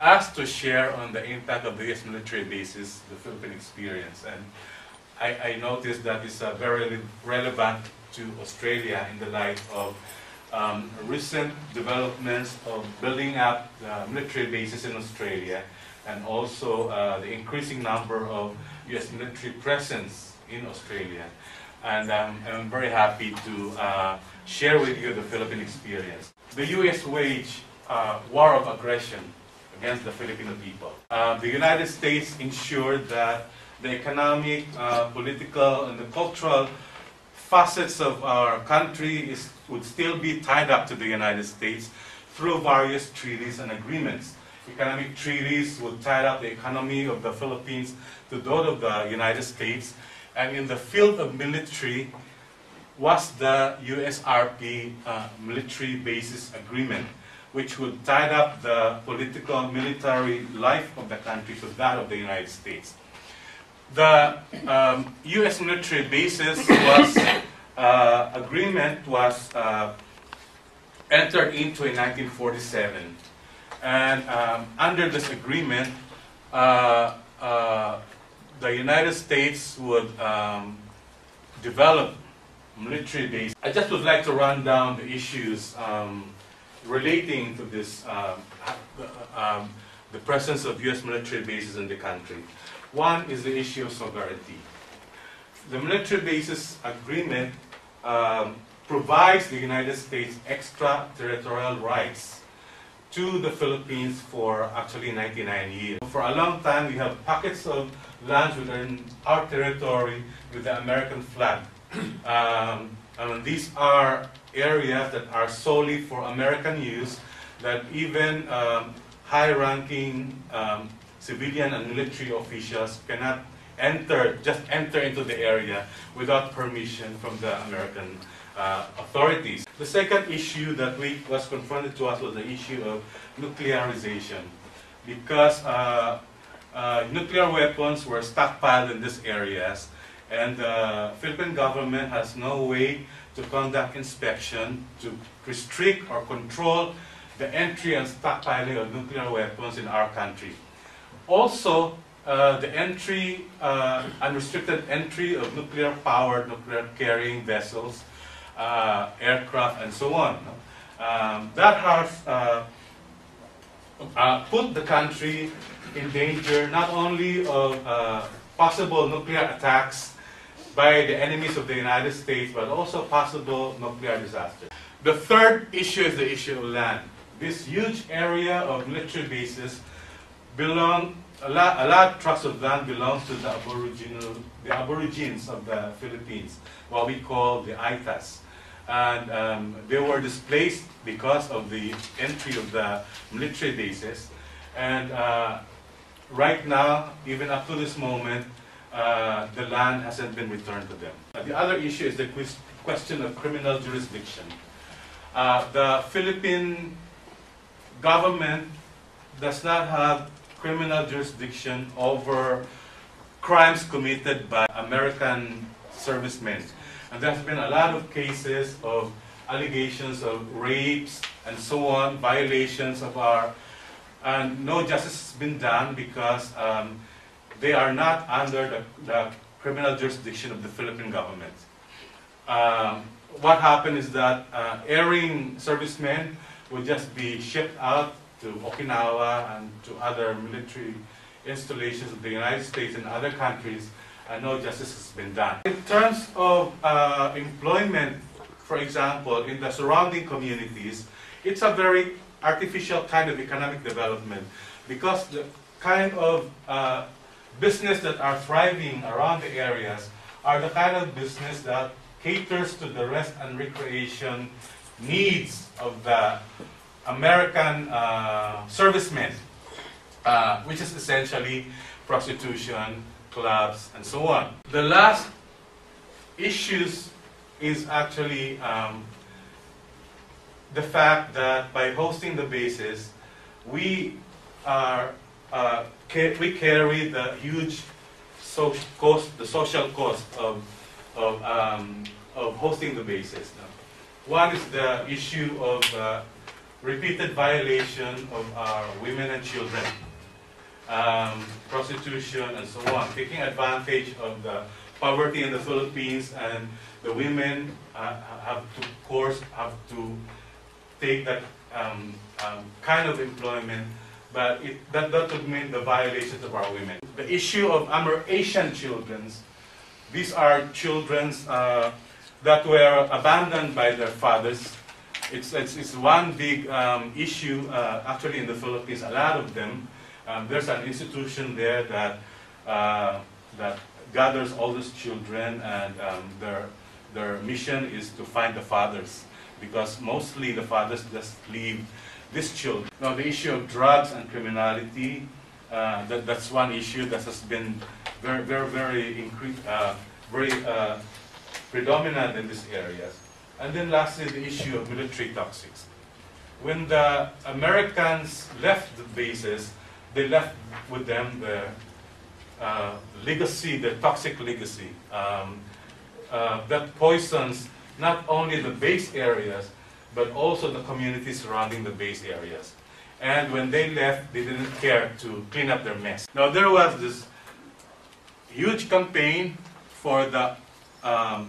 asked to share on the impact of the U.S. military bases, the Philippine experience. And I noticed that it's very relevant to Australia in the light of recent developments of building up military bases in Australia, and also the increasing number of U.S. military presence in Australia. And I'm very happy to share with you the Philippine experience. The U.S. waged war of aggression against the Filipino people. The United States ensured that the economic, political, and the cultural facets of our country would still be tied up to the United States through various treaties and agreements. Economic treaties would tie up the economy of the Philippines to those of the United States, and in the field of military was the USRP military bases agreement, which would tie up the political and military life of the country to that of the United States. The U.S. military bases agreement was entered into in 1947, and under this agreement, the United States would develop military bases. I just would like to run down the issues relating to this, the presence of U.S. military bases in the country. One is the issue of sovereignty. The military bases agreement provides the United States extraterritorial rights to the Philippines for actually 99 years. For a long time, we have pockets of land within our territory with the American flag. And these are areas that are solely for American use, that even high-ranking civilian and military officials cannot just enter into the area without permission from the American authorities. The second issue that was confronted to us was the issue of nuclearization, because nuclear weapons were stockpiled in these areas, and the Philippine government has no way to conduct inspection to restrict or control the entry and stockpiling of nuclear weapons in our country. Also, the unrestricted entry of nuclear-powered, nuclear-carrying vessels, aircraft, and so on. That has put the country in danger not only of possible nuclear attacks by the enemies of the United States, but also possible nuclear disasters. The third issue is the issue of land. This huge area of military bases a large tracts of land belongs to the Aborigines of the Philippines, what we call the Aitas. And they were displaced because of the entry of the military bases. And right now, even up to this moment, the land hasn't been returned to them. The other issue is the question of criminal jurisdiction. The Philippine government does not have criminal jurisdiction over crimes committed by American servicemen. And there have been a lot of cases of allegations of rapes and so on, violations of and no justice has been done because they are not under the criminal jurisdiction of the Philippine government. What happened is that erring servicemen would just be shipped out to Okinawa and to other military installations of the United States and other countries, and no justice has been done. In terms of employment, for example, in the surrounding communities, it's a very artificial kind of economic development, because the kind of business that are thriving around the areas are the kind of business that caters to the rest and recreation needs of the American servicemen, which is essentially prostitution, clubs, and so on. The last issues is actually the fact that by hosting the bases, we carry the huge social cost of hosting the bases. One is the issue of repeated violation of our women and children, prostitution and so on, taking advantage of the poverty in the Philippines, and the women have to take that kind of employment, but that would mean the violations of our women. The issue of our Asian children, these are children that were abandoned by their fathers. It's one big issue actually in the Philippines. A lot of them. There's an institution there that gathers all these children, and their mission is to find the fathers, because mostly the fathers just leave these children. Now, the issue of drugs and criminality, that's one issue that has been very predominant in these areas. And then lastly, the issue of military toxics. When the Americans left the bases, they left with them the legacy, the toxic legacy, that poisons not only the base areas, but also the communities surrounding the base areas. And when they left, they didn't care to clean up their mess. Now, there was this huge campaign for the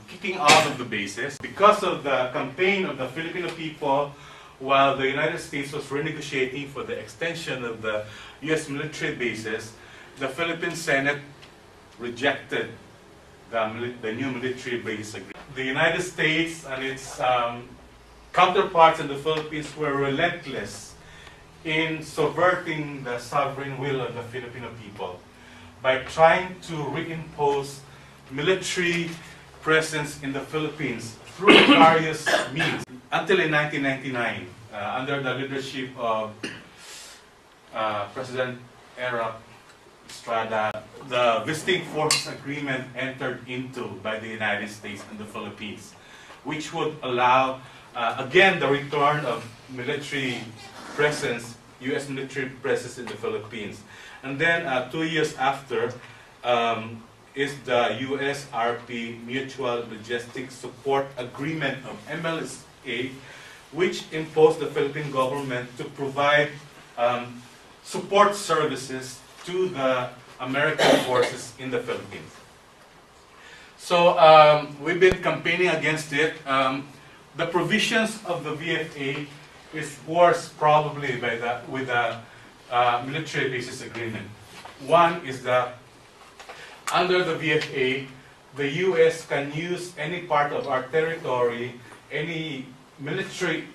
kicking out of the bases. Because of the campaign of the Filipino people, while the United States was renegotiating for the extension of the U.S. military bases, the Philippine Senate rejected the new military base agreement. The United States and its counterparts in the Philippines were relentless in subverting the sovereign will of the Filipino people by trying to reimpose military presence in the Philippines through various means. Until in 1999, under the leadership of President Estrada, the Visiting Force Agreement entered into by the United States and the Philippines, which would allow, again, the return of military presence, U.S. military presence in the Philippines. And then 2 years after is the U.S.-RP Mutual Logistics Support Agreement of MLSA, which imposed the Philippine government to provide support services to the American forces in the Philippines. So we've been campaigning against it. The provisions of the VFA is worse probably with the military basis agreement. One is that under the VFA, the U.S. can use any part of our territory, any military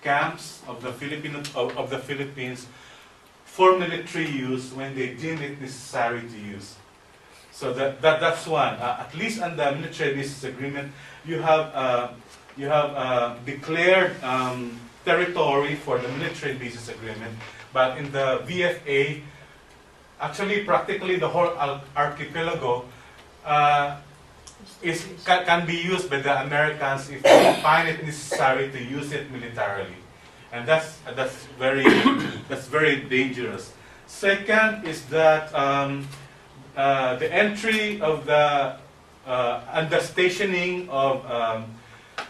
camps of the Philippines for military use when they deem it necessary to use. So that's one. At least under the military basis agreement, you have declared territory for the military basis agreement, but in the VFA, actually practically the whole archipelago can be used by the Americans if they find it necessary to use it militarily, and that's very dangerous. Second is that the entry of the and the stationing of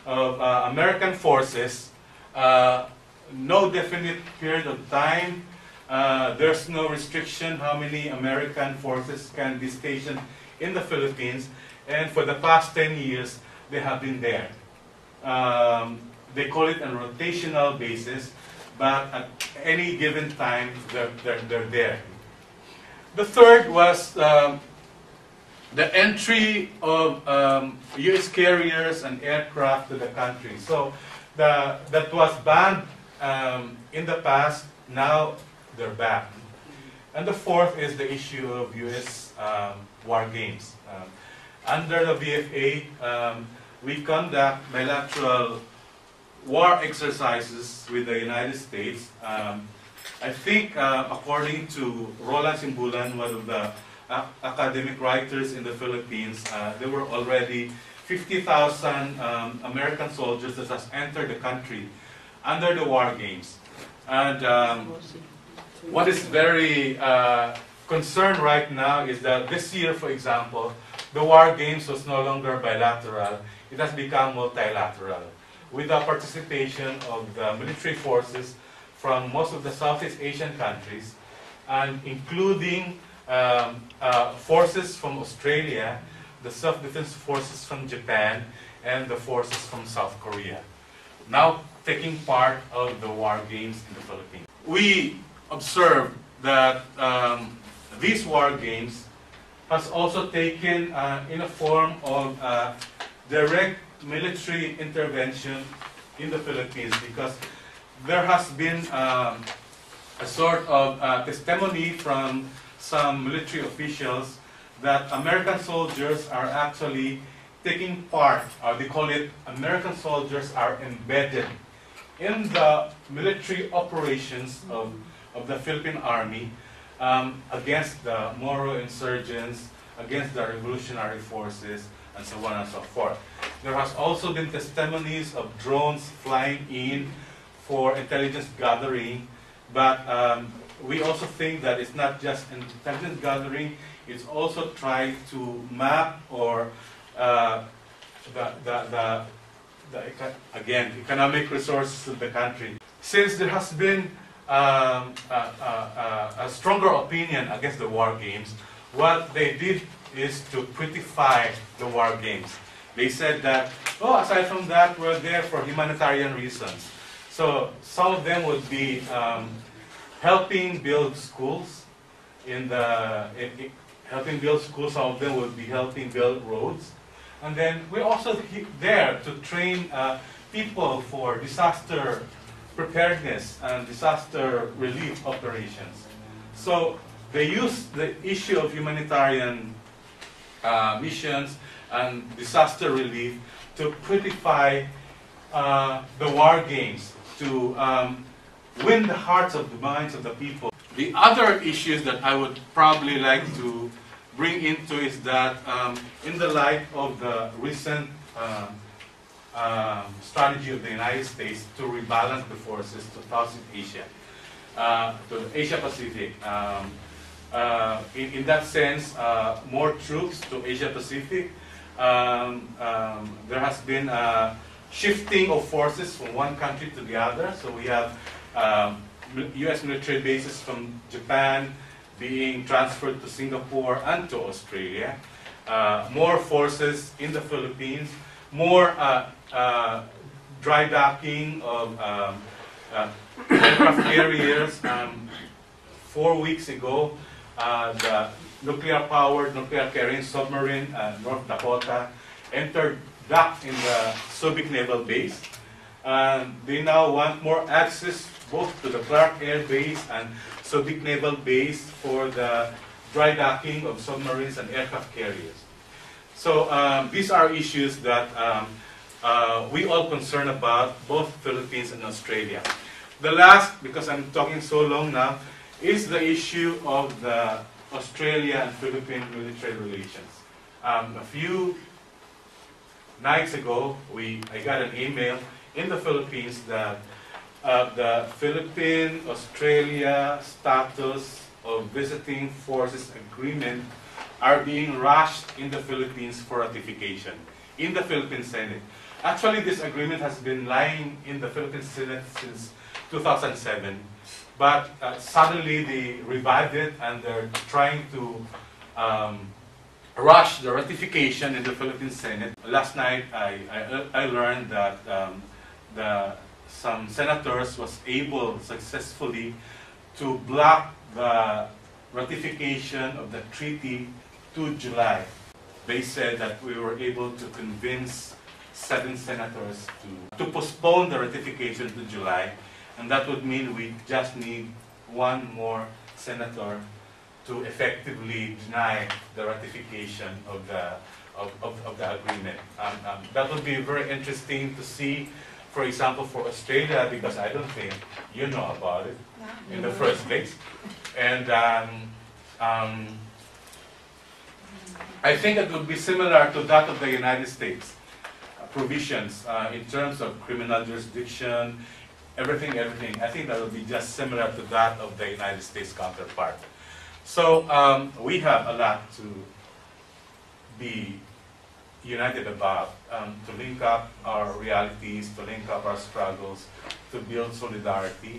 American forces, no definite period of time. There's no restriction how many American forces can be stationed in the Philippines, and for the past 10 years they have been there. They call it a rotational basis, but at any given time they're there. The third was the entry of U.S. carriers and aircraft to the country. So that was banned in the past. Now they're back. And the fourth is the issue of U.S. war games. Under the VFA, we conduct bilateral war exercises with the United States. I think, according to Roland Simbulan, one of the academic writers in the Philippines, there were already 50,000 American soldiers that has entered the country under the war games. And what is very concerned right now is that this year, for example, the war games was no longer bilateral. It has become multilateral. with the participation of the military forces from most of the Southeast Asian countries, and including forces from Australia, the self-defense forces from Japan, and the forces from South Korea, now taking part of the war games in the Philippines. We observed that these war games has also taken in a form of direct military intervention in the Philippines, because there has been a sort of testimony from some military officials that American soldiers are actually taking part, or they call it American soldiers are embedded in the military operations of the Philippine Army against the Moro insurgents, against the revolutionary forces, and so on and so forth. There has also been testimonies of drones flying in for intelligence gathering, but we also think that it's not just intelligence gathering, it's also trying to map or again, economic resources of the country. Since there has been a stronger opinion against the war games, what they did is to prettify the war games. They said that, oh, aside from that, we're there for humanitarian reasons. So some of them would be helping build schools, helping build schools. Some of them would be helping build roads. And then we're also there to train people for disaster preparedness and disaster relief operations. So they use the issue of humanitarian missions and disaster relief to prettify the war games, to win the hearts of the minds of the people. The other issues that I would probably like to bring into is that in the light of the recent strategy of the United States to rebalance the forces to Southeast Asia, to Asia Pacific. In that sense, more troops to Asia Pacific. There has been a shifting of forces from one country to the other. So we have U.S. military bases from Japan being transferred to Singapore and to Australia. More forces in the Philippines. More dry docking of aircraft carriers. 4 weeks ago, the nuclear-powered, nuclear-carrying submarine North Dakota entered dock in the Subic Naval Base. They now want more access both to the Clark Air Base and Subic Naval Base for the dry docking of submarines and aircraft carriers. So these are issues that we all concerned about, both Philippines and Australia. The last, because I'm talking so long now, is the issue of the Australia and Philippine military relations. A few nights ago, I got an email in the Philippines that the Philippine-Australia status of visiting forces agreement are being rushed in the Philippines for ratification in the Philippine Senate. Actually, this agreement has been lying in the Philippine Senate since 2007, but suddenly they revived it and they're trying to rush the ratification in the Philippine Senate. Last night, I learned that some senators was able successfully to block the ratification of the treaty to July. They said that we were able to convince 7 senators to postpone the ratification to July, and that would mean we just need 1 more senator to effectively deny the ratification of the agreement. That would be very interesting to see, for example, for Australia, because I don't think you know about it in the first place. And I think it would be similar to that of the United States provisions in terms of criminal jurisdiction, everything. I think that would be just similar to that of the United States counterpart. So we have a lot to be united about, to link up our realities, to link up our struggles, to build solidarity.